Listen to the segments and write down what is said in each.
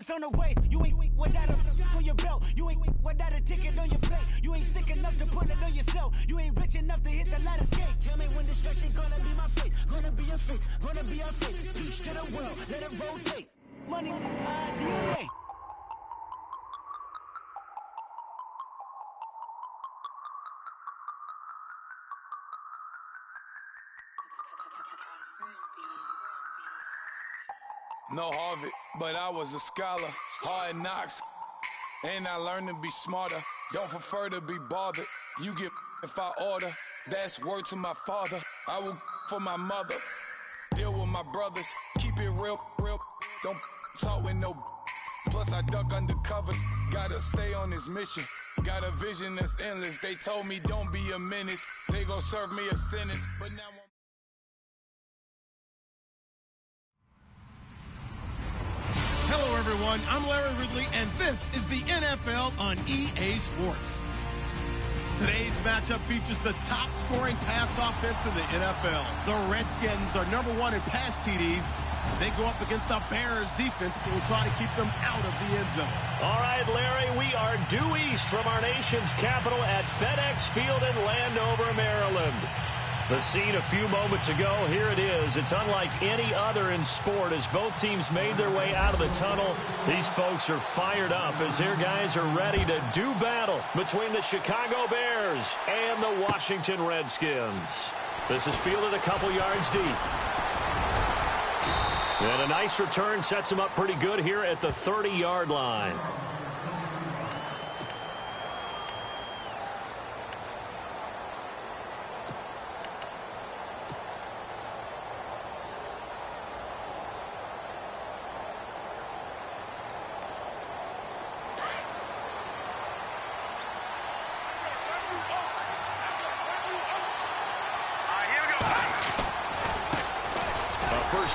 Bucks on the way. You ain't without a on your belt. You ain't without a ticket on your plate. You ain't sick enough to put it on yourself. You ain't rich enough to hit the ladder skate. Tell me when destruction gonna be my fate. Gonna be a fate. Gonna be a fate. Peace to the world. Let it rotate. Money, DNA. No Harvard, but I was a scholar. Hard knocks, and I learned to be smarter. Don't prefer to be bothered. You get if I order. That's word to my father. I will for my mother. Deal with my brothers. Keep it real. Don't talk with no. Plus I duck undercover. Gotta stay on this mission. Got a vision that's endless. They told me don't be a menace. They gon' serve me a sentence. But now I'm... Hello, everyone. I'm Larry Ridley, and this is the NFL on EA Sports. Today's matchup features the top-scoring pass offense in the NFL. The Redskins are #1 in pass TDs. They go up against the Bears defense that will try to keep them out of the end zone. All right, Larry, we are due east from our nation's capital at FedEx Field in Landover, Maryland. The scene a few moments ago, here it is. It's unlike any other in sport as both teams made their way out of the tunnel. These folks are fired up as their guys are ready to do battle between the Chicago Bears and the Washington Redskins. This is fielded a couple yards deep. And a nice return sets him up pretty good here at the 30-yard line.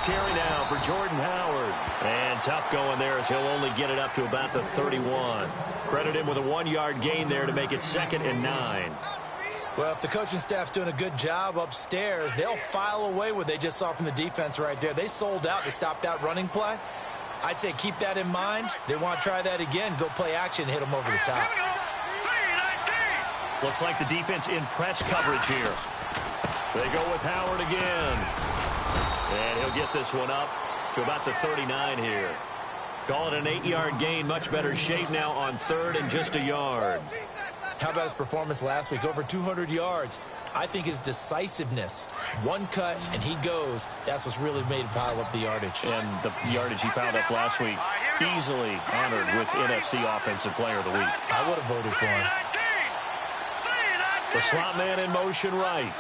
Carry now for Jordan Howard. And tough going there as he'll only get it up to about the 31. Credit him with a 1-yard gain there to make it 2nd and 9. Well, if the coaching staff's doing a good job upstairs, they'll file away what they just saw from the defense right there. They sold out to stop that running play. I'd say keep that in mind. They want to try that again. Go play action, hit them over the top. Looks like the defense in press coverage here. They go with Howard again. And he'll get this one up to about the 39 here. Call it an 8-yard gain. Much better shape now on 3rd and just a yard. How about his performance last week? Over 200 yards. I think his decisiveness, one cut and he goes, that's what's really made him pile up the yardage. And the yardage he piled up last week, easily honored with NFC Offensive Player of the Week. I would have voted for him. The slot man in motion right.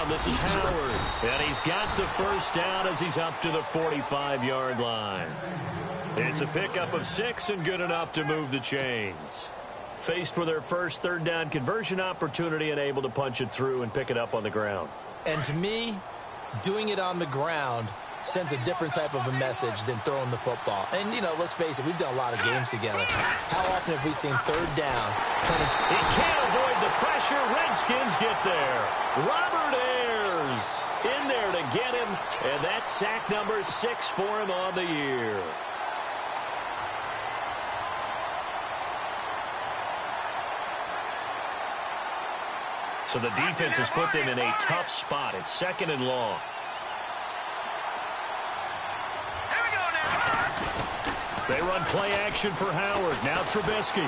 This is Howard, and he's got the first down as he's up to the 45-yard line. It's a pickup of 6 and good enough to move the chains. Faced with their first 3rd down conversion opportunity and able to punch it through and pick it up on the ground. And to me, doing it on the ground sends a different type of a message than throwing the football. And, you know, let's face it, we've done a lot of games together. How often have we seen 3rd down turn into... He can't avoid the pressure. Redskins get there. Robert Ayers in there to get him, and that's sack number 6 for him on the year. So the defense has put them in a tough spot. It's 2nd and long. They run play action for Howard. Now Trubisky.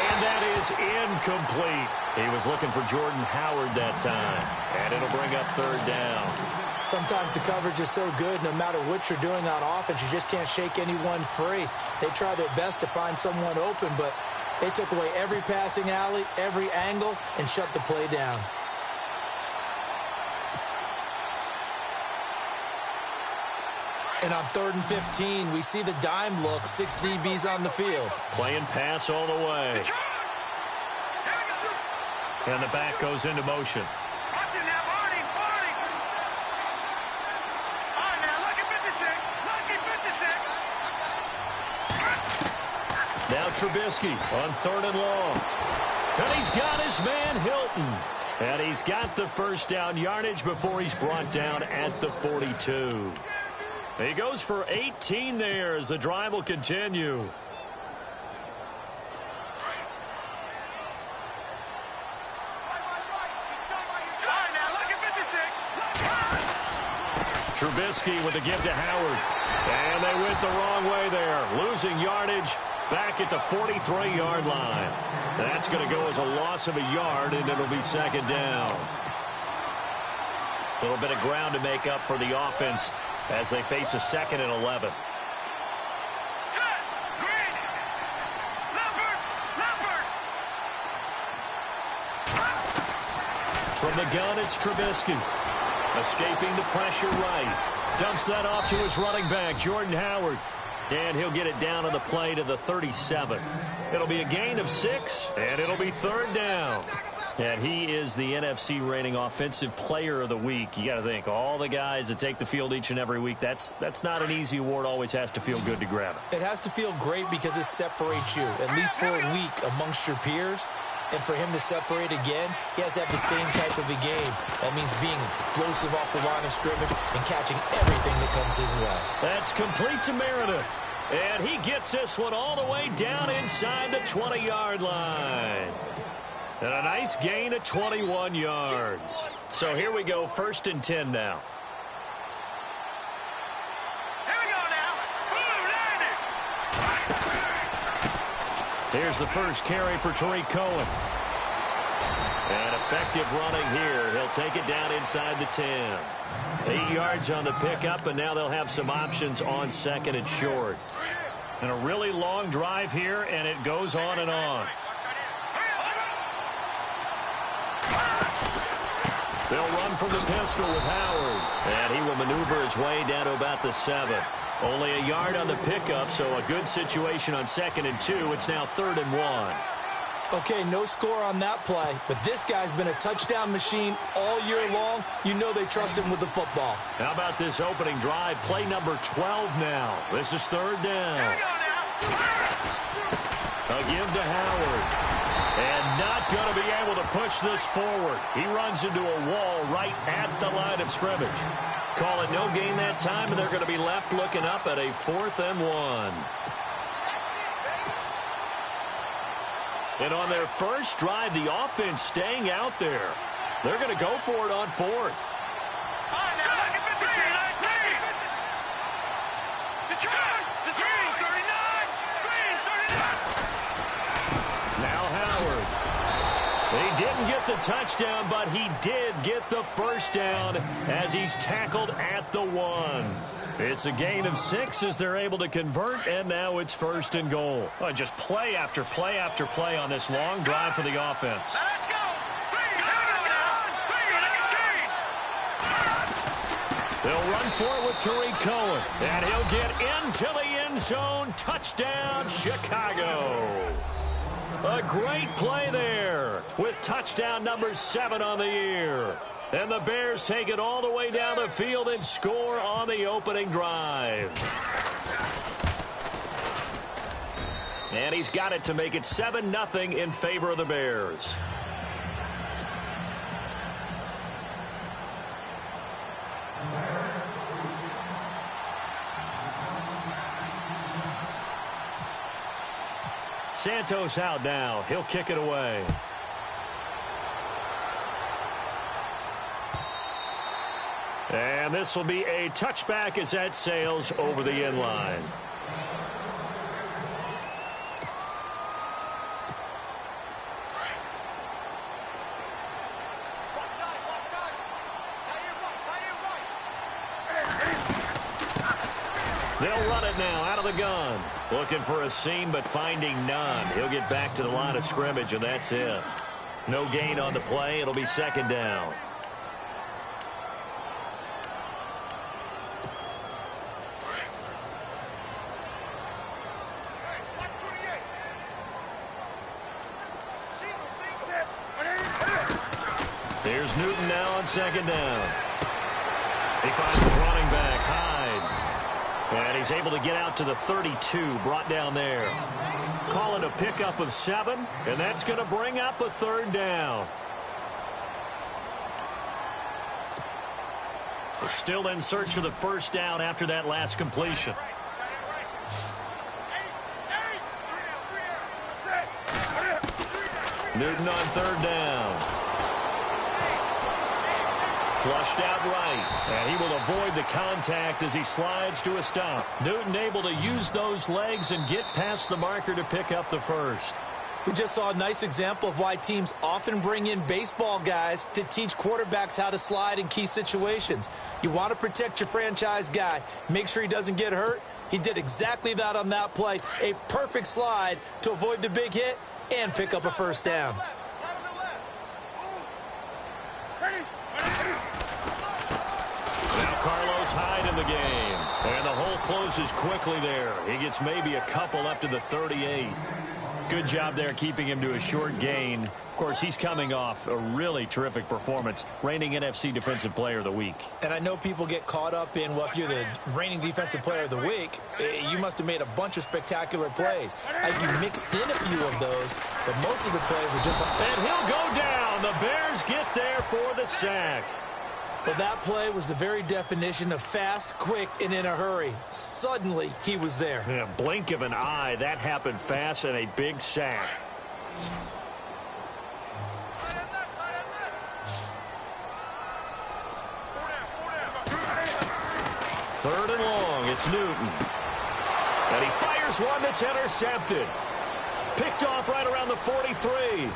And that is incomplete. He was looking for Jordan Howard that time. And it'll bring up 3rd down. Sometimes the coverage is so good, no matter what you're doing on offense, you just can't shake anyone free. They try their best to find someone open, but they took away every passing alley, every angle, and shut the play down. And on 3rd and 15, we see the dime look, 6 DBs on the field. Playing pass all the way. And the back goes into motion. Now Trubisky on 3rd and long. And he's got his man Hilton. And he's got the first down yardage before he's brought down at the 42. He goes for 18 there as the drive will continue. Trubisky with the give to Howard. And they went the wrong way there. Losing yardage back at the 43-yard line. That's going to go as a loss of a yard, and it'll be second down. A little bit of ground to make up for the offense as they face a 2nd and 11. From the gun, it's Trubisky. Escaping the pressure right. Dumps that off to his running back, Jordan Howard. And he'll get it down on the play to the 37. It'll be a gain of 6, and it'll be third down. And he is the NFC reigning offensive player of the week. You got to think, all the guys that take the field each and every week, that's not an easy award. Always has to feel good to grab it. It has to feel great because it separates you, at least for a week, amongst your peers. And for him to separate again, he has to have the same type of a game. That means being explosive off the line of scrimmage and catching everything that comes his way. That's complete to Meredith. And he gets this one all the way down inside the 20-yard line. And a nice gain of 21 yards. So here we go, 1st and 10 now. Here's the first carry for Tariq Cohen. And effective running here. He'll take it down inside the 10. 8 yards on the pickup, and now they'll have some options on 2nd and short. And a really long drive here, and it goes on and on. They'll run from the pistol with Howard. And he will maneuver his way down to about the 7. Only a yard on the pickup, so a good situation on 2nd and 2. It's now 3rd and 1. Okay, no score on that play, but this guy's been a touchdown machine all year long. You know they trust him with the football. How about this opening drive? Play number 12 now. This is 3rd down. A give to Howard. And not going to be able to push this forward. He runs into a wall right at the line of scrimmage. Call it no gain that time, and they're going to be left looking up at a 4th and 1. And on their first drive, the offense staying out there. They're going to go for it on 4th. Now Howard. He didn't get the touchdown, but he did get the first down as he's tackled at the 1. It's a gain of 6 as they're able to convert, and now it's 1st and goal. Oh, just play after play after play on this long drive for the offense. Let's go. They'll run for it with Tariq Cohen, and he'll get into the end zone. Touchdown, Chicago. A great play there with touchdown number 7 on the year. And the Bears take it all the way down the field and score on the opening drive. And he's got it to make it 7-0 in favor of the Bears. Santos out now. He'll kick it away. And this will be a touchback as that sails over the end line. They'll run it now out of the gun. Looking for a seam, but finding none. He'll get back to the line of scrimmage, and that's it. No gain on the play. It'll be 2nd down. Here's Newton now on 2nd down. He finds his running back, Hyde. And he's able to get out to the 32, brought down there. Call it a pickup of 7, and that's going to bring up a 3rd down. They're still in search of the first down after that last completion. Newton on third down. Flushed out right, and he will avoid the contact as he slides to a stop. Newton able to use those legs and get past the marker to pick up the first. We just saw a nice example of why teams often bring in baseball guys to teach quarterbacks how to slide in key situations. You want to protect your franchise guy. Make sure he doesn't get hurt. He did exactly that on that play. A perfect slide to avoid the big hit and pick up a first down. Now Carlos Hyde in the game. And the hole closes quickly there. He gets maybe a couple up to the 38. Good job there keeping him to a short gain. Of course, he's coming off a really terrific performance, reigning NFC Defensive Player of the Week. And I know people get caught up in, well, if you're the reigning Defensive Player of the Week, you must have made a bunch of spectacular plays. I think you mixed in a few of those, but most of the plays are just... And he'll go down. The Bears get there for the sack. But that play was the very definition of fast, quick, and in a hurry. Suddenly, he was there. Yeah, blink of an eye. That happened fast and a big sack. Third and long. It's Newton. And he fires one that's intercepted. Picked off right around the 43.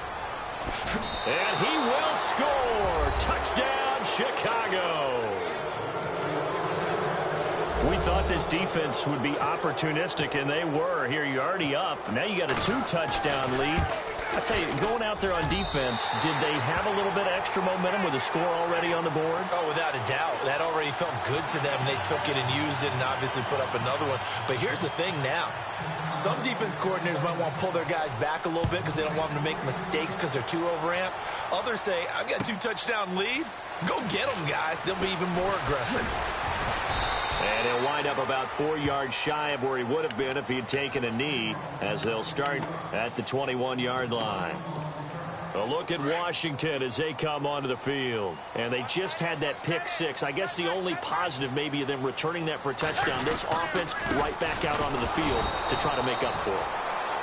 And he will score. Touchdown, Chicago. We thought this defense would be opportunistic, and they were. Here, you're already up. Now you got a 2-touchdown lead. I tell you, going out there on defense, did they have a little bit of extra momentum with a score already on the board? Oh, without a doubt. That already felt good to them. They took it and used it and obviously put up another one. But here's the thing now. Some defense coordinators might want to pull their guys back a little bit because they don't want them to make mistakes because they're too overamped. Others say, I've got a 2-touchdown lead. Go get them, guys. They'll be even more aggressive. And he'll wind up about 4 yards shy of where he would have been if he had taken a knee, as they'll start at the 21-yard line. A look at Washington as they come onto the field. And they just had that pick six. I guess the only positive maybe of them returning that for a touchdown. This offense right back out onto the field to try to make up for it.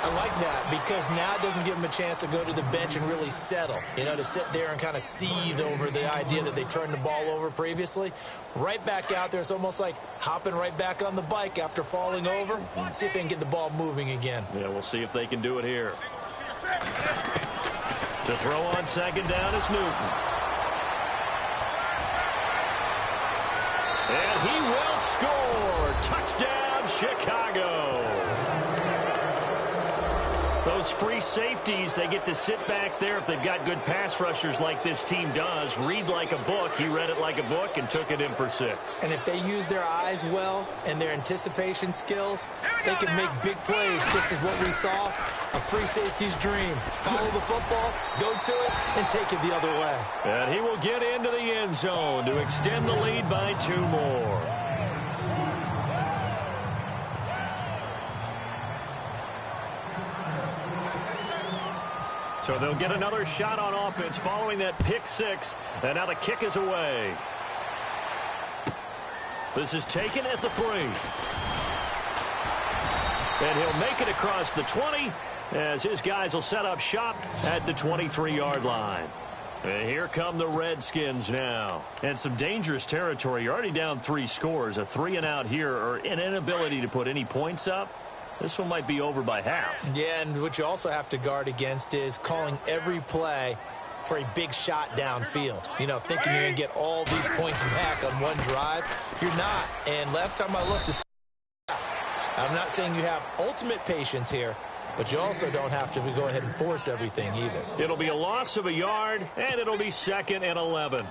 I like that because now it doesn't give them a chance to go to the bench and really settle. You know, to sit there and kind of seethe over the idea that they turned the ball over previously. Right back out there, it's almost like hopping right back on the bike after falling over. See if they can get the ball moving again. Yeah, we'll see if they can do it here. To throw on second down is Newton. And he will score. Touchdown, Chicago. Those free safeties, they get to sit back there if they've got good pass rushers like this team does. Read like a book. He read it like a book and took it in for 6. And if they use their eyes well and their anticipation skills, they can make big plays, just as what we saw, a free safety's dream. Follow the football, go to it, and take it the other way. And he will get into the end zone to extend the lead by 2 more. So they'll get another shot on offense following that pick 6. And now the kick is away. This is taken at the 3. And he'll make it across the 20 as his guys will set up shop at the 23-yard line. And here come the Redskins now. And some dangerous territory. You're already down 3 scores. A 3-and-out here or an inability to put any points up. This one might be over by half. Yeah, and what you also have to guard against is calling every play for a big shot downfield. You know, thinking you're going to get all these points back on one drive. You're not. And last time I looked, I'm not saying you have ultimate patience here, but you also don't have to go ahead and force everything either. It'll be a loss of a yard, and it'll be 2nd and 11.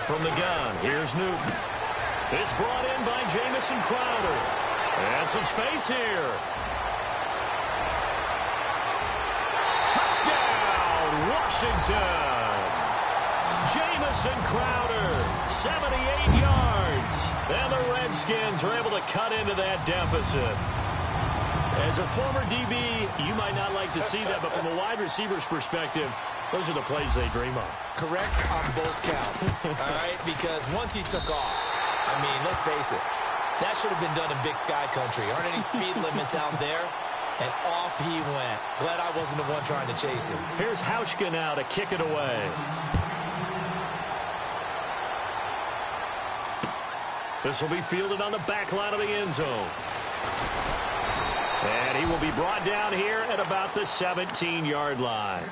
From the gun, here's Newton. It's brought in by Jamison Crowder. And some space here. Touchdown, Washington. Jamison Crowder, 78 yards. And the Redskins are able to cut into that deficit. As a former DB, you might not like to see that, but from a wide receiver's perspective, those are the plays they dream of. Correct on both counts, all right? Because once he took off, I mean, let's face it, that should have been done in Big Sky Country. Aren't any speed limits out there? And off he went. Glad I wasn't the one trying to chase him. Here's Hauschka now to kick it away. This will be fielded on the back line of the end zone. And he will be brought down here at about the 17-yard line.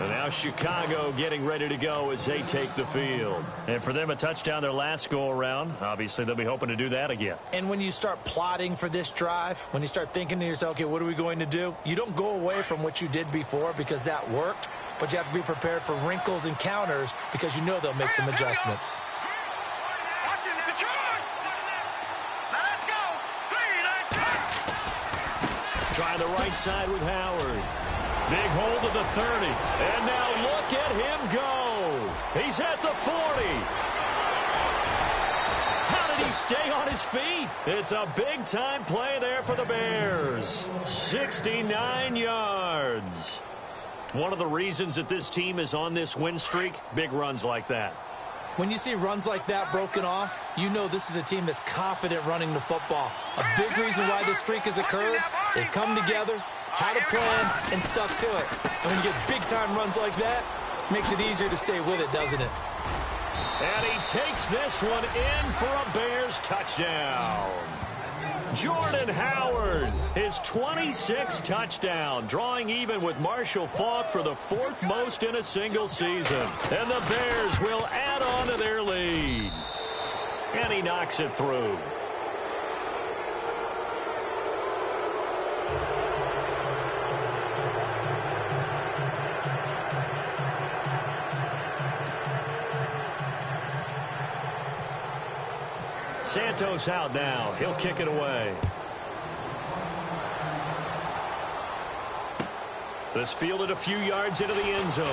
And now Chicago getting ready to go as they take the field. And for them, a touchdown their last go-around. Obviously, they'll be hoping to do that again. And when you start plotting for this drive, when you start thinking to yourself, okay, what are we going to do? You don't go away from what you did before because that worked, but you have to be prepared for wrinkles and counters because you know they'll make some adjustments. Try the right side with Howard. Big hold of the 30. And now look at him go. He's at the 40. How did he stay on his feet? It's a big-time play there for the Bears. 69 yards. One of the reasons that this team is on this win streak, big runs like that. When you see runs like that broken off, you know this is a team that's confident running the football. A big reason why this streak has occurred, they come together, had a plan, and stuck to it. And when you get big-time runs like that, makes it easier to stay with it, doesn't it? And he takes this one in for a Bears touchdown. Jordan Howard, his 26th touchdown, drawing even with Marshall Faulk for the 4th most in a single season. And the Bears will add on to their lead. And he knocks it through. Santos out now. He'll kick it away. This fielded a few yards into the end zone.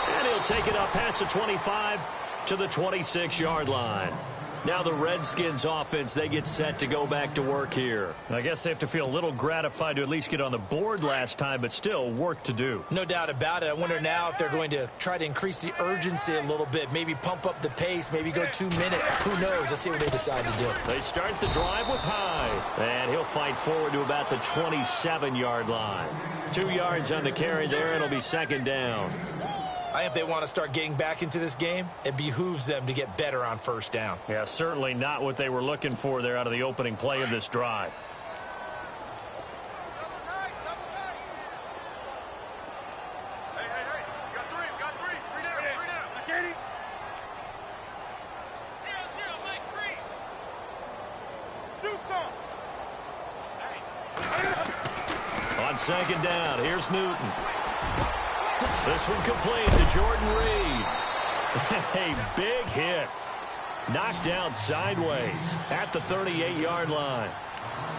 And he'll take it up past the 25 to the 26-yard line. Now the Redskins offense, they get set to go back to work here. I guess they have to feel a little gratified to at least get on the board last time, but still work to do. No doubt about it. I wonder now if they're going to try to increase the urgency a little bit, maybe pump up the pace, maybe go 2 minutes. Who knows? Let's see what they decide to do. They start the drive with Hyde, and he'll fight forward to about the 27-yard line. 2 yards on the carry there, and it'll be second down. I think if they want to start getting back into this game, it behooves them to get better on first down. Yeah, certainly not what they were looking for there out of the opening play of this drive. On second down, here's Newton. This one complete to Jordan Reed. A big hit. Knocked down sideways at the 38-yard line.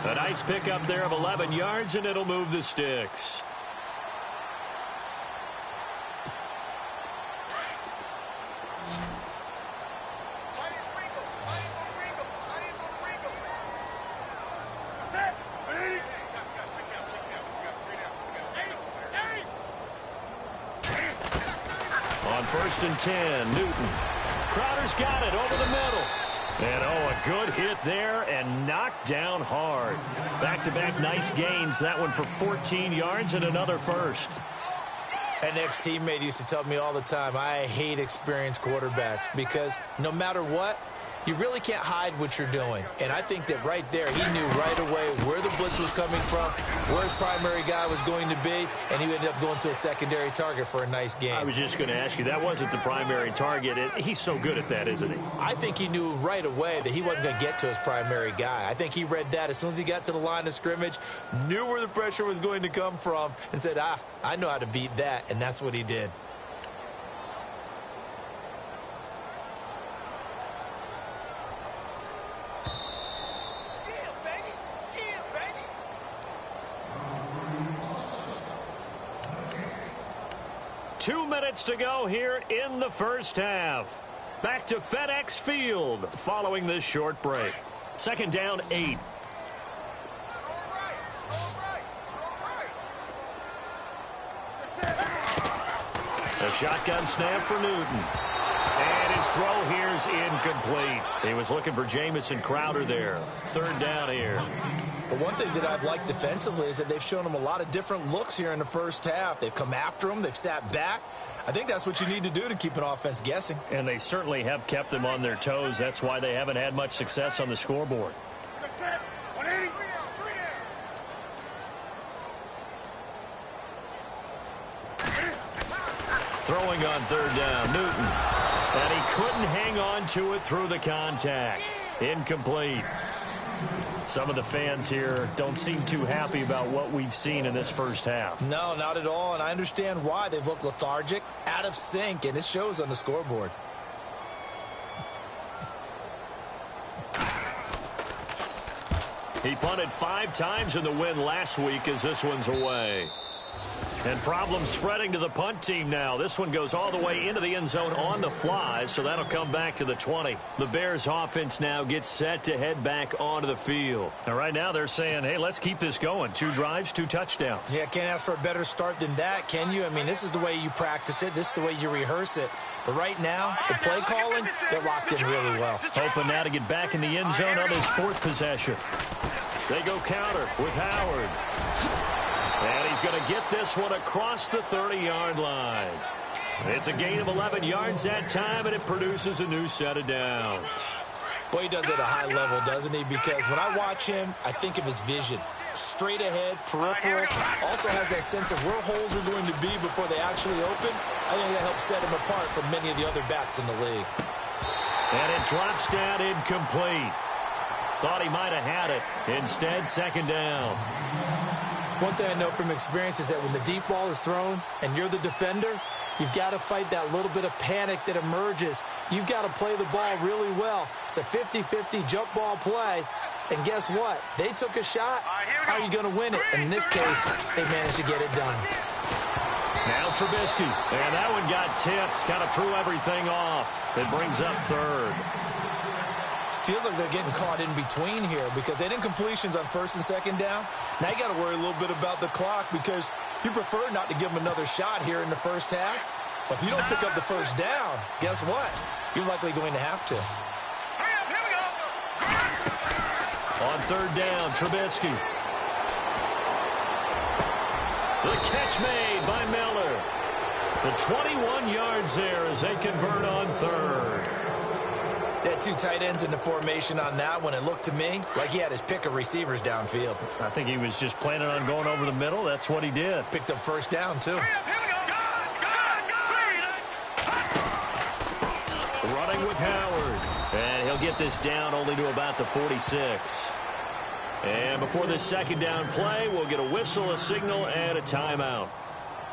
A nice pickup there of 11 yards, and it'll move the sticks. First and 10, Newton. Crowder's got it over the middle. And, a good hit there and knocked down hard. Back-to-back nice gains. That one for 14 yards and another first. An ex-teammate used to tell me all the time, I hate experienced quarterbacks because no matter what, you really can't hide what you're doing. And I think that right there, he knew right away where the blitz was coming from, where his primary guy was going to be, and he ended up going to a secondary target for a nice game. I was just going to ask you, that wasn't the primary target. He's so good at that, isn't he? I think he knew right away that he wasn't going to get to his primary guy. I think he read that as soon as he got to the line of scrimmage, knew where the pressure was going to come from, and said, I know how to beat that, and that's what he did. Two minutes to go here in the first half. Back to FedEx Field following this short break. Second down, 8. The shotgun snap for Newton. And his throw here's incomplete. He was looking for Jamison Crowder there. Third down here. But one thing that I've liked defensively is that they've shown him a lot of different looks here in the first half. They've come after him. They've sat back. I think that's what you need to do to keep an offense guessing. And they certainly have kept them on their toes. That's why they haven't had much success on the scoreboard. Throwing on third down, Newton. And he couldn't hang on to it through the contact. Incomplete. Some of the fans here don't seem too happy about what we've seen in this first half. No, not at all, and I understand why. They've looked lethargic, out of sync, and it shows on the scoreboard. He punted 5 times in the win last week as this one's away. And problems spreading to the punt team now. This one goes all the way into the end zone on the fly, so that'll come back to the 20. The Bears offense now gets set to head back onto the field. Now, right now they're saying, hey, let's keep this going. 2 drives, 2 touchdowns. Yeah, can't ask for a better start than that, can you? I mean, this is the way you practice it. This is the way you rehearse it. But right now, the play calling, they're locked in really well. Hoping now to get back in the end zone on his 4th possession. They go counter with Howard. And he's going to get this one across the 30-yard line. It's a gain of 11 yards that time, and it produces a new set of downs. Boy, he does it at a high level, doesn't he? Because when I watch him, I think of his vision. Straight ahead, peripheral. Also has that sense of where holes are going to be before they actually open. I think that helps set him apart from many of the other backs in the league. And it drops down incomplete. Thought he might have had it. Instead, second down. One thing I know from experience is that when the deep ball is thrown and you're the defender, you've got to fight that little bit of panic that emerges. You've got to play the ball really well. It's a 50-50 jump ball play. And guess what? They took a shot. How are you going to win it? And in this case, they managed to get it done. Now Trubisky. And that one got tipped. Kind of threw everything off. It brings up third. Feels like they're getting caught in between here because they didn't completions on first and second down. Now you got to worry a little bit about the clock because you prefer not to give them another shot here in the first half. But if you don't pick up the first down, guess what? You're likely going to have to. On third down, Trubisky. The catch made by Miller. The 21 yards there as they convert on third. They had 2 tight ends in the formation on that one. It looked to me like he had his pick of receivers downfield. I think he was just planning on going over the middle. That's what he did. Picked up first down, too. Running with Howard. And he'll get this down only to about the 46. And before this second down play, we'll get a whistle, a signal, and a timeout.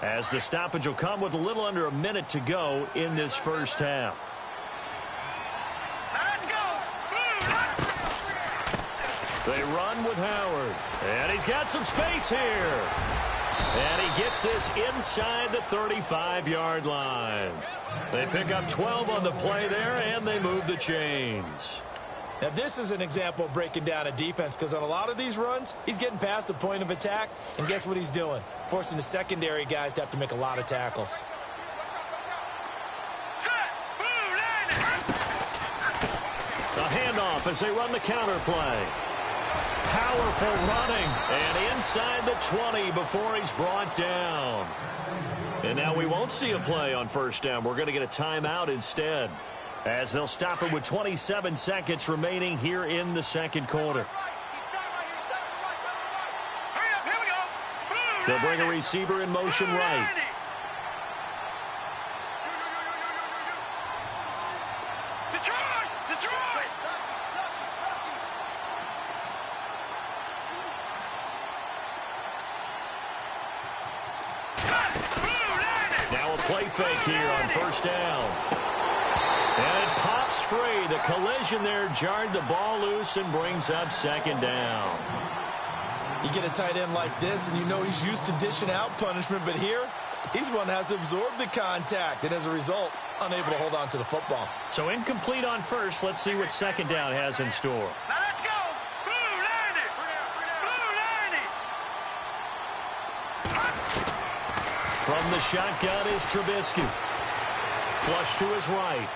As the stoppage will come with a little under a minute to go in this first half. They run with Howard. And he's got some space here. And he gets this inside the 35-yard line. They pick up 12 on the play there, and they move the chains. Now, this is an example of breaking down a defense because on a lot of these runs, he's getting past the point of attack, and guess what he's doing? Forcing the secondary guys to have to make a lot of tackles. The handoff as they run the counter play. Powerful running, and inside the 20 before he's brought down. And now we won't see a play on first down. We're going to get a timeout instead, as they'll stop it with 27 seconds remaining here in the second quarter. They'll bring a receiver in motion right. Now a play fake here on first down. And it pops free. The collision there jarred the ball loose and brings up second down. You get a tight end like this, and you know he's used to dishing out punishment, but here, he's one that has to absorb the contact, and as a result, unable to hold on to the football. So incomplete on first. Let's see what second down has in store. Now let's go. Blue line it. Blue line it. From the shotgun is Trubisky. Flush to his right.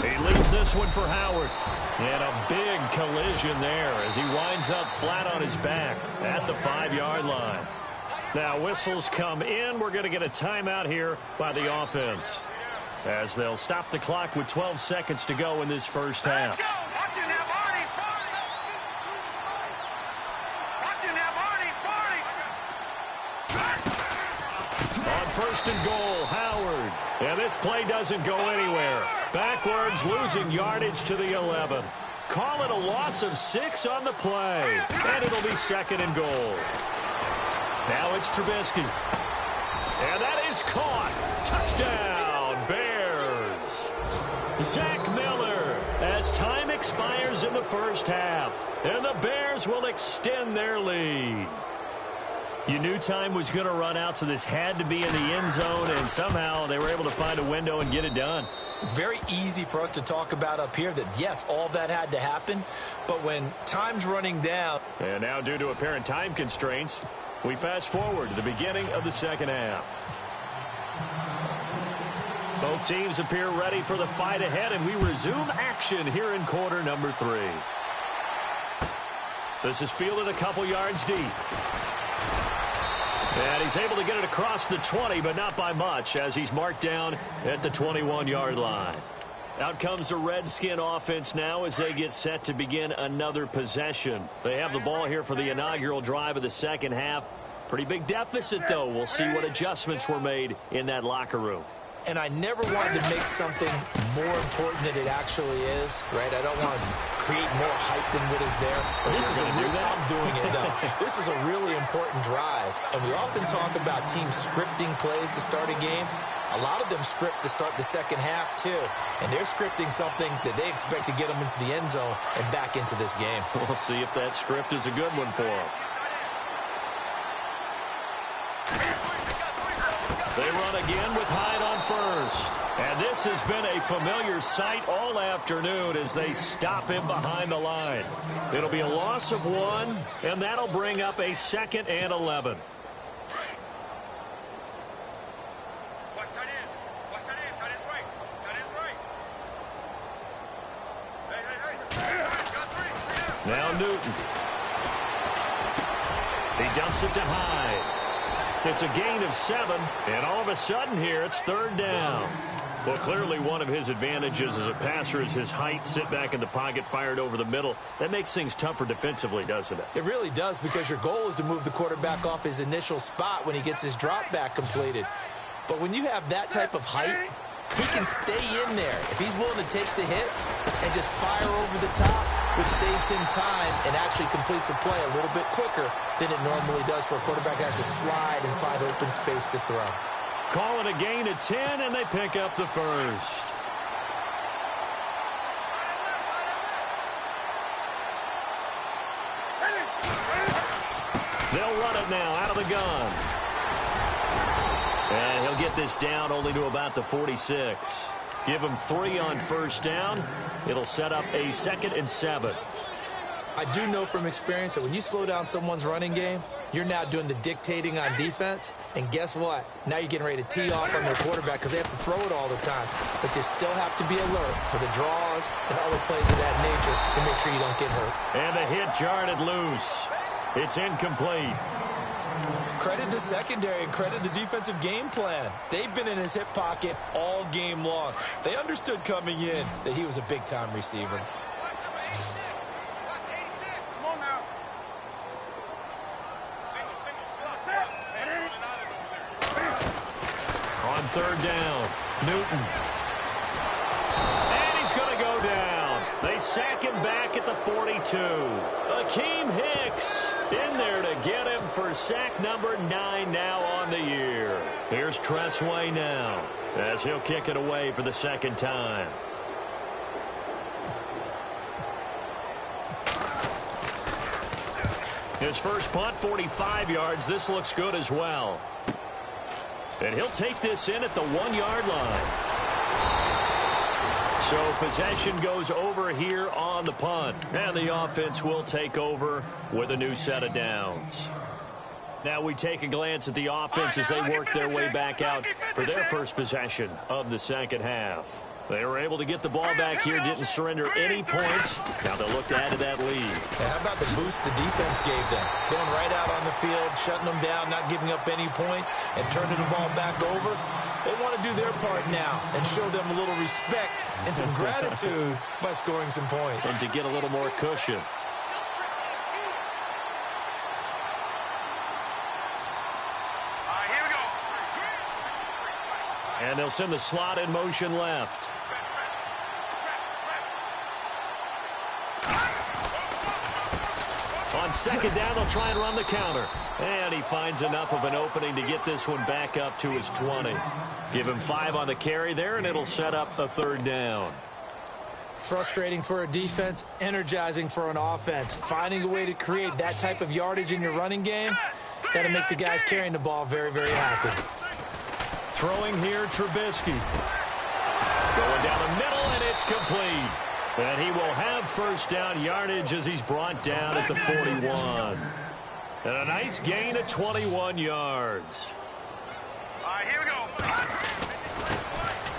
He leaves this one for Howard. And a big collision there as he winds up flat on his back at the 5-yard line. Now whistles come in. We're going to get a timeout here by the offense, as they'll stop the clock with 12 seconds to go in this first half. On first and goal, Howard. And this play doesn't go anywhere. Backwards, losing yardage to the 11. Call it a loss of 6 on the play. And it'll be second and goal. Now it's Trubisky. And that is caught. Touchdown, Bears. Zach Miller, as time expires in the first half. And the Bears will extend their lead. You knew time was going to run out, so this had to be in the end zone, and somehow they were able to find a window and get it done. Very easy for us to talk about up here that, yes, all that had to happen, but when time's running down. And now, due to apparent time constraints, we fast forward to the beginning of the second half. Both teams appear ready for the fight ahead, and we resume action here in quarter number 3. This is fielded a couple yards deep. And he's able to get it across the 20, but not by much, as he's marked down at the 21-yard line. Out comes the Redskin offense now as they get set to begin another possession. They have the ball here for the inaugural drive of the second half. Pretty big deficit, though. We'll see what adjustments were made in that locker room. And I never wanted to make something more important than it actually is, right? I don't want to create more hype than what is there. But this is I'm doing it, though. This is a really important drive. And we often talk about teams scripting plays to start a game. A lot of them script to start the second half, too. And they're scripting something that they expect to get them into the end zone and back into this game. We'll see if that script is a good one for them. They run again with Hyde on first. And this has been a familiar sight all afternoon as they stop him behind the line. It'll be a loss of 1, and that'll bring up a 2nd and 11. Now Newton. He dumps it to Hyde. It's a gain of 7, and all of a sudden here it's 3rd down. Well, clearly one of his advantages as a passer is his height. Sit back in the pocket, fired over the middle. That makes things tougher defensively, doesn't it? It really does, because your goal is to move the quarterback off his initial spot when he gets his drop back completed. But when you have that type of height, he can stay in there if he's willing to take the hits and just fire over the top, which saves him time and actually completes a play a little bit quicker than it normally does for a quarterback who has to slide and find open space to throw. Call it a gain of 10, and they pick up the first. They'll run it now out of the gun. And he'll get this down only to about the 46. Give him 3 on first down. It'll set up a 2nd and 7. I do know from experience that when you slow down someone's running game, you're now doing the dictating on defense. And guess what? Now you're getting ready to tee off on their quarterback because they have to throw it all the time. But you still have to be alert for the draws and other plays of that nature to make sure you don't get hurt. And the hit jarred it loose. It's incomplete. Credit the secondary and credit the defensive game plan. They've been in his hip pocket all game long. They understood coming in that he was a big-time receiver. On 3rd down, Newton. And he's going to go down. They sack him back at the 42. Akeem Hicks in there to get him for sack number 9 now on the year. Here's Tressway now as he'll kick it away for the 2nd time. His first punt, 45 yards. This looks good as well. And he'll take this in at the 1-yard line. So possession goes over here on the punt. And the offense will take over with a new set of downs. Now we take a glance at the offense as they work their way back out for their first possession of the second half. They were able to get the ball back here, didn't surrender any points. Now they'll look to add to that lead. Yeah, how about the boost the defense gave them? Going right out on the field, shutting them down, not giving up any points, and turning the ball back over. They want to do their part now and show them a little respect and some gratitude by scoring some points. And to get a little more cushion. And they'll send the slot in motion left. On second down, they'll try and run the counter. And he finds enough of an opening to get this one back up to his 20. Give him 5 on the carry there, and it'll set up a third down. Frustrating for a defense, energizing for an offense. Finding a way to create that type of yardage in your running game, that'll make the guys carrying the ball very, very happy. Throwing here, Trubisky. Going down the middle, and it's complete. And he will have first down yardage as he's brought down at the 41. And a nice gain of 21 yards. All right, here we go.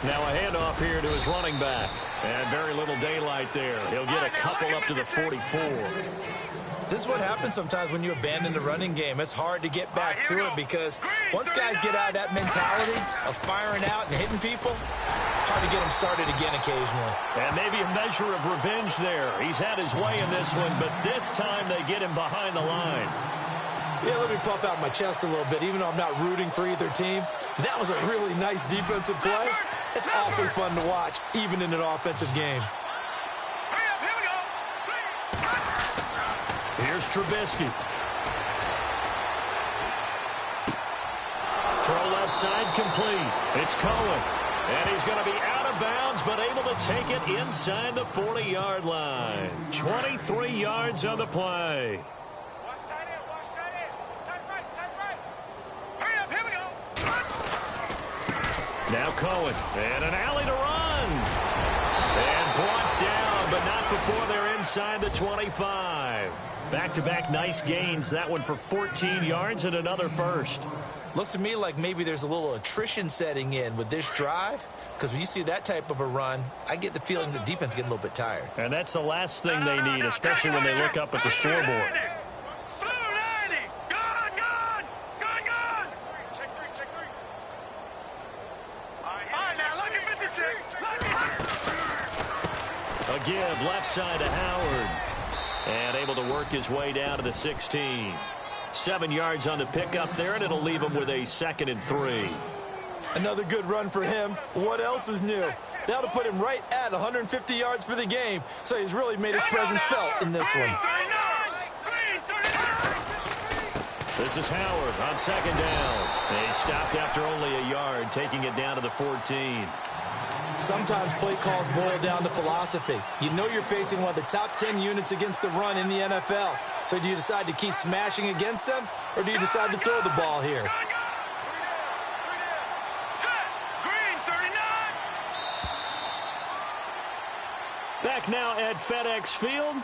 Now a handoff here to his running back. And very little daylight there. He'll get a couple up to the 44. This is what happens sometimes when you abandon the running game. It's hard to get back to it because once guys get out of that mentality of firing out and hitting people, hard to get them started again occasionally. And maybe a measure of revenge there. He's had his way in this one, but this time they get him behind the line. Yeah, let me puff out my chest a little bit, even though I'm not rooting for either team. That was a really nice defensive play. It's awfully fun to watch, even in an offensive game. Here's Trubisky. Throw left side complete. It's Cohen. And he's going to be out of bounds, but able to take it inside the 40-yard line. 23 yards on the play. Watch tight end, watch tight end. Tight right. Hurry up, here we go. Now Cohen. And an alley to run. And brought down, but not before they're inside the 25. Back-to-back nice gains. That one for 14 yards and another first. Looks to me like maybe there's a little attrition setting in with this drive, because when you see that type of a run, I get the feeling the defense getting a little bit tired. And that's the last thing they need, especially when they look up at the scoreboard. A give left side to Howard. And able to work his way down to the 16. 7 yards on the pickup there, and it'll leave him with a 2nd and 3. Another good run for him. What else is new? That'll put him right at 150 yards for the game, so he's really made his presence felt in this one. This is Howard on 2nd down. They stopped after only a yard, taking it down to the 14. Sometimes play calls boil down to philosophy. You know you're facing one of the top 10 units against the run in the NFL. So do you decide to keep smashing against them, or do you decide to throw the ball here? Back now at FedEx Field.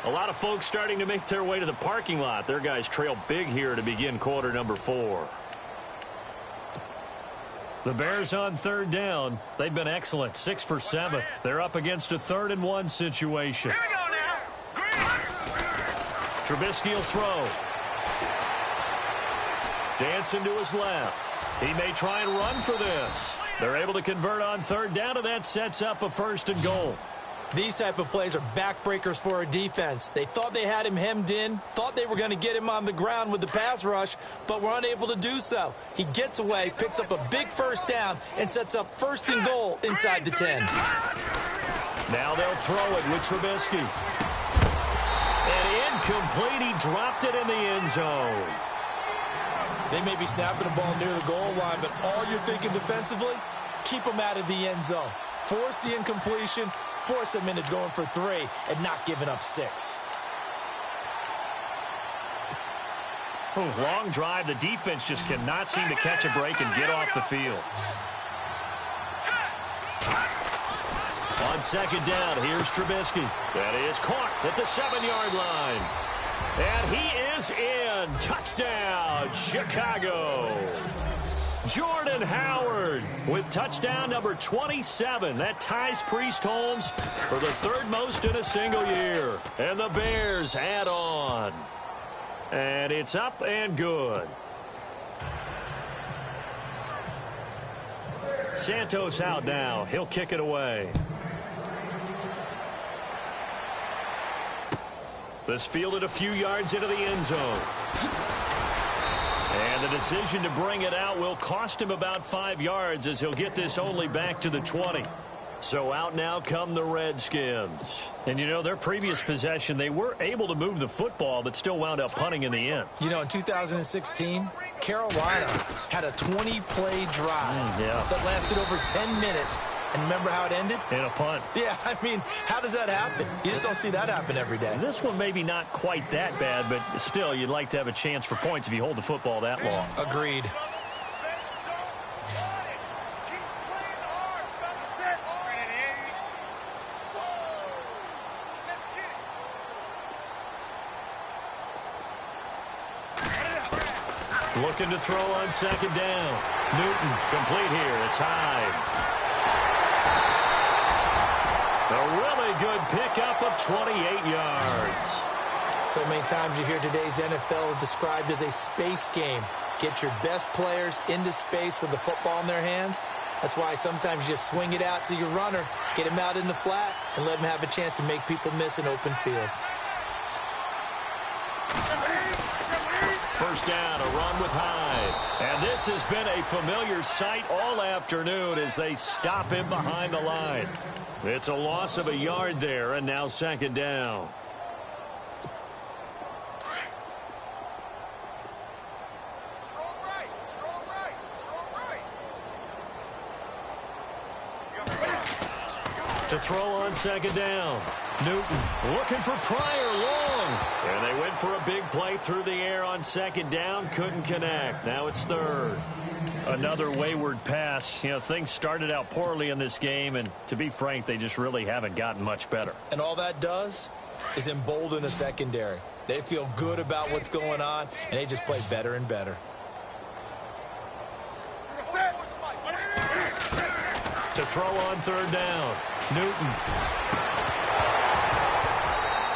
A lot of folks starting to make their way to the parking lot. Their guys trail big here to begin quarter number 4. The Bears on 3rd down. They've been excellent. 6 for 7. They're up against a 3rd and 1 situation. Here we go now. Trubisky will throw. Dancing to his left. He may try and run for this. They're able to convert on 3rd down, and that sets up a 1st and goal. These type of plays are backbreakers for a defense. They thought they had him hemmed in, thought they were going to get him on the ground with the pass rush, but were unable to do so. He gets away, picks up a big 1st down, and sets up 1st and goal inside the 10. Now they'll throw it with Trubisky. And incomplete. He dropped it in the end zone. They may be snapping the ball near the goal line, but all you're thinking defensively, keep them out of the end zone. Force the incompletion, force them into going for 3 and not giving up 6. Long drive. The defense just cannot seem to catch a break and get off the field. On second down, here's Trubisky. That is caught at the 7-yard line. And he is in. Touchdown, Chicago. Jordan Howard with touchdown number 27. That ties Priest Holmes for the third most in a single year. And the Bears add on. And it's up and good. Santos out now. He'll kick it away. This fielded a few yards into the end zone. And the decision to bring it out will cost him about 5 yards as he'll get this only back to the 20. So out now come the Redskins. And, you know, their previous possession, they were able to move the football but still wound up punting in the end. You know, in 2016, Carolina had a 20-play drive that lasted over 10 minutes. And remember how it ended? In a punt. Yeah, I mean, how does that happen? You just don't see that happen every day. This one maybe not quite that bad, but still, you'd like to have a chance for points if you hold the football that long. Agreed. Looking to throw on second down. Newton, complete here. It's Hyde. A really good pickup of 28 yards. So many times you hear today's NFL described as a space game. Get your best players into space with the football in their hands. That's why sometimes you just swing it out to your runner, get him out in the flat, and let him have a chance to make people miss an open field. First down, a run with Hyde. And this has been a familiar sight all afternoon as they stop him behind the line. It's a loss of a yard there, and now second down. To throw on second down. Newton looking for Pryor long. And they went for a big play through the air on second down. Couldn't connect. Now it's third. Another wayward pass. You know, things started out poorly in this game, and to be frank, they just really haven't gotten much better. And all that does is embolden the secondary. They feel good about what's going on, and they just play better and better. To throw on third down. Newton.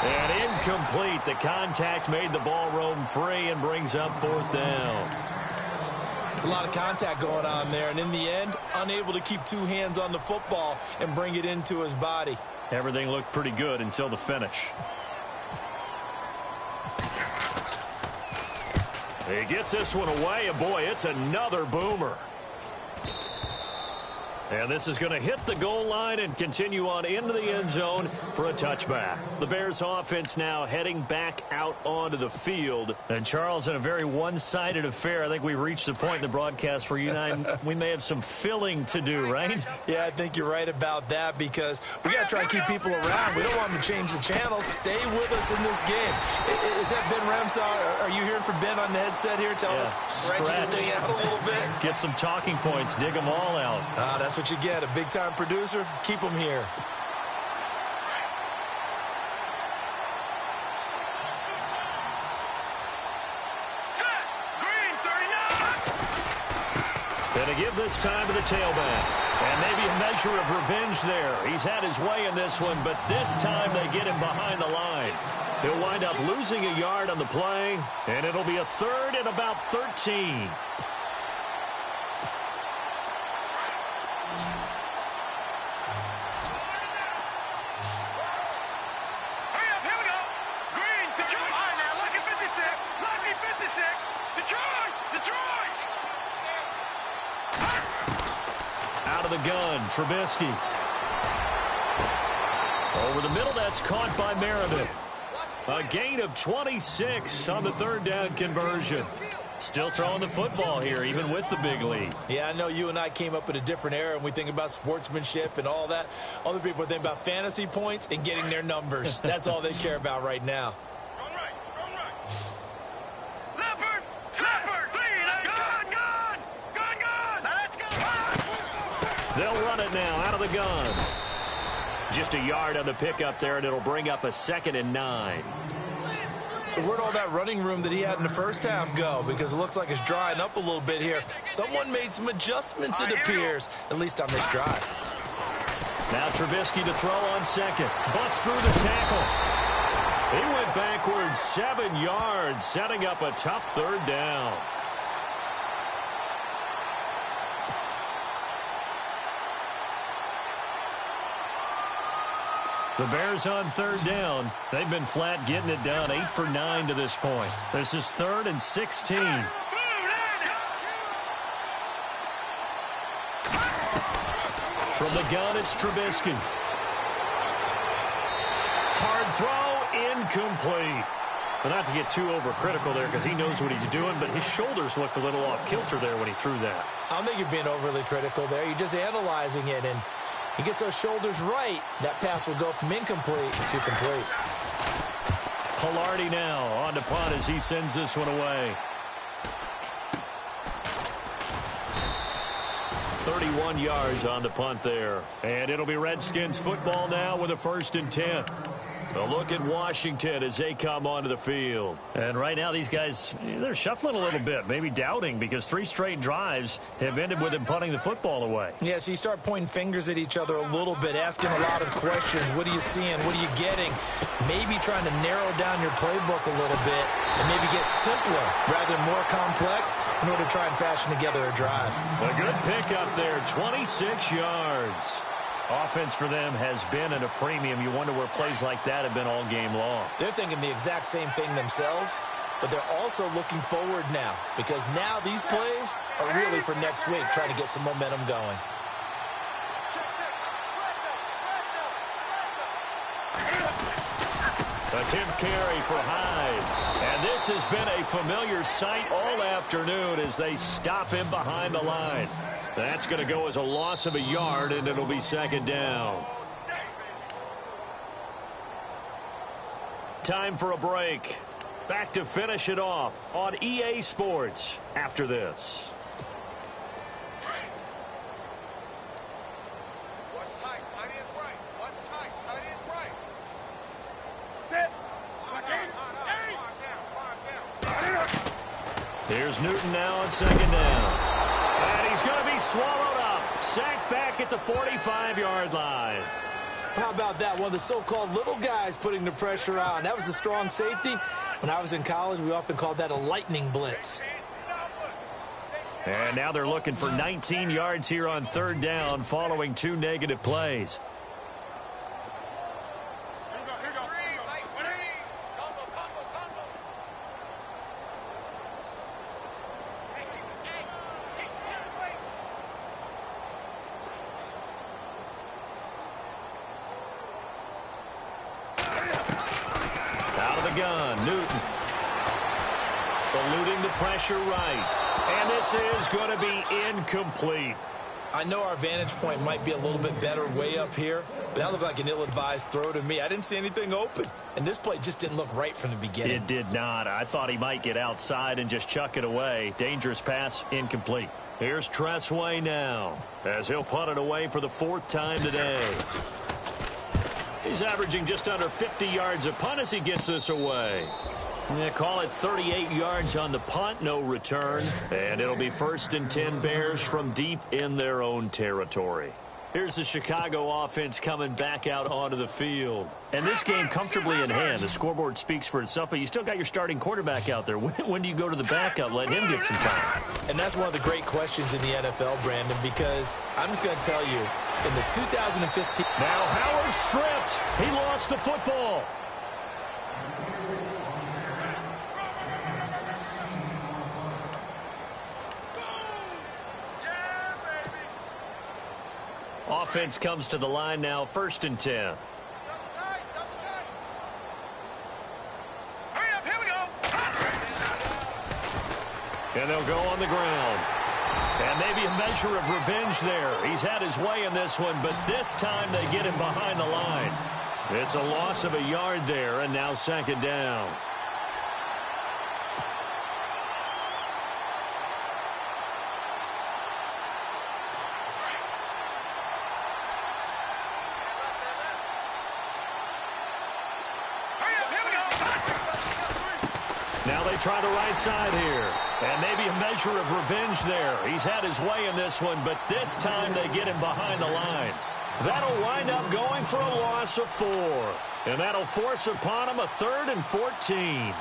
And incomplete. The contact made the ball roam free and brings up fourth down. It's a lot of contact going on there, and in the end, unable to keep two hands on the football and bring it into his body. Everything looked pretty good until the finish. He gets this one away, and boy, it's another boomer. And this is going to hit the goal line and continue on into the end zone for a touchback. The Bears offense now heading back out onto the field. And Charles, in a very one-sided affair, I think we reached the point in the broadcast where you and I, we may have some filling to do, right? Yeah, I think you're right about that because we got to try and keep people around. We don't want them to change the channel. Stay with us in this game. Is that Ben Ramsau? Are you hearing from Ben on the headset here? Tell us, stretch this thing out a little bit. Get some talking points. Dig them all out. That's what you get. A big-time producer. Keep them here. Going to give this time to the tailback. And maybe a measure of revenge there. He's had his way in this one, but this time they get him behind the line. He'll wind up losing a yard on the play, and it'll be a third and about 13. Out of the gun, Trubisky. Over the middle, that's caught by Meredith. A gain of 26 on the third down conversion. Still throwing the football here, even with the big lead. Yeah, I know you and I came up in a different era, and we think about sportsmanship and all that. Other people think about fantasy points and getting their numbers. That's all they care about right now. They'll run it now out of the gun. Just a yard on the pickup there, and it'll bring up a 2nd and 9. So where'd all that running room that he had in the first half go? Because it looks like it's drying up a little bit here. Someone made some adjustments, it appears, at least on this drive. Now Trubisky to throw on second. Bust through the tackle. He went backwards 7 yards, setting up a tough 3rd down. The Bears on 3rd down. They've been flat getting it done, 8 for 9 to this point. This is 3rd and 16. From the gun, it's Trubisky. Hard throw, incomplete. But not to get too overcritical there because he knows what he's doing, but his shoulders looked a little off kilter there when he threw that. I don't think you're being overly critical there. You're just analyzing it, and he gets those shoulders right. That pass will go from incomplete to complete. Pilardi now on to punt as he sends this one away. 31 yards on the punt there. And it'll be Redskins football now with a 1st and 10. A look at Washington as they come onto the field. And right now these guys, they're shuffling a little bit, maybe doubting, because 3 straight drives have ended with them punting the football away. Yeah, so you start pointing fingers at each other a little bit, asking a lot of questions. What are you seeing? What are you getting? Maybe trying to narrow down your playbook a little bit and maybe get simpler rather than more complex in order to try and fashion together a drive. A good pickup there, 26 yards. Offense for them has been at a premium. You wonder where plays like that have been all game long. They're thinking the exact same thing themselves, but they're also looking forward now because now these plays are really for next week, trying to get some momentum going. Attempt carry for Hyde. And this has been a familiar sight all afternoon as they stop him behind the line. That's going to go as a loss of a yard, and it'll be 2nd down. Time for a break. Back to finish it off on EA Sports after this. What's tight? Tight is right. What's tight? Tight is right. Sit. Here's Newton now on 2nd down. And he's going to be swallowed up. Sacked back at the 45-yard line. How about that? One of the so-called little guys putting the pressure on. That was the strong safety. When I was in college, we often called that a lightning blitz. And now they're looking for 19 yards here on 3rd down following 2 negative plays. Gun, Newton. Eluding the pressure right. And this is going to be incomplete. I know our vantage point might be a little bit better way up here, but that looked like an ill-advised throw to me. I didn't see anything open, and this play just didn't look right from the beginning. It did not. I thought he might get outside and just chuck it away. Dangerous pass, incomplete. Here's Tressway now as he'll punt it away for the 4th time today. He's averaging just under 50 yards a punt as he gets this away. They call it 38 yards on the punt, no return. And it'll be 1st and 10 Bears from deep in their own territory. Here's the Chicago offense coming back out onto the field. And this game comfortably in hand. The scoreboard speaks for itself, but you still got your starting quarterback out there. When do you go to the backup? Let him get some time. And that's one of the great questions in the NFL, Brandon, because I'm just going to tell you, in the 2015... Now Howard stripped. He lost the football. Offense comes to the line now, 1st and 10. Hurry up, here we go. And they'll go on the ground. And maybe a measure of revenge there. He's had his way in this one, but this time they get him behind the line. It's a loss of a yard there, and now 2nd down. Now they try the right side here. And maybe a measure of revenge there. He's had his way in this one, but this time they get him behind the line. That'll wind up going for a loss of 4. And that'll force upon him a 3rd and 14.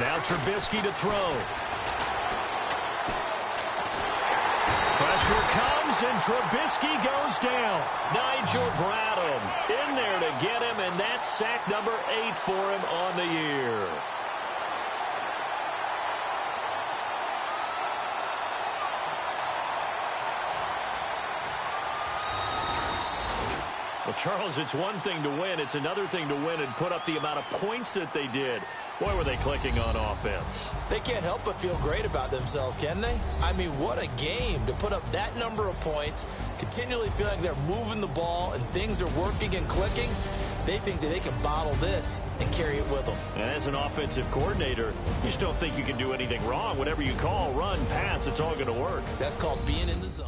Now Trubisky to throw. Pressure comes, and Trubisky goes down. Nigel Bradham in there to get him, and that's sack number 8 for him on the year. Well, Charles, it's one thing to win. It's another thing to win and put up the amount of points that they did. Boy, were they clicking on offense. They can't help but feel great about themselves, can they? I mean, what a game to put up that number of points, continually feeling like they're moving the ball and things are working and clicking. They think that they can bottle this and carry it with them. And as an offensive coordinator, you just don't think you can do anything wrong. Whatever you call, run, pass, it's all going to work. That's called being in the zone.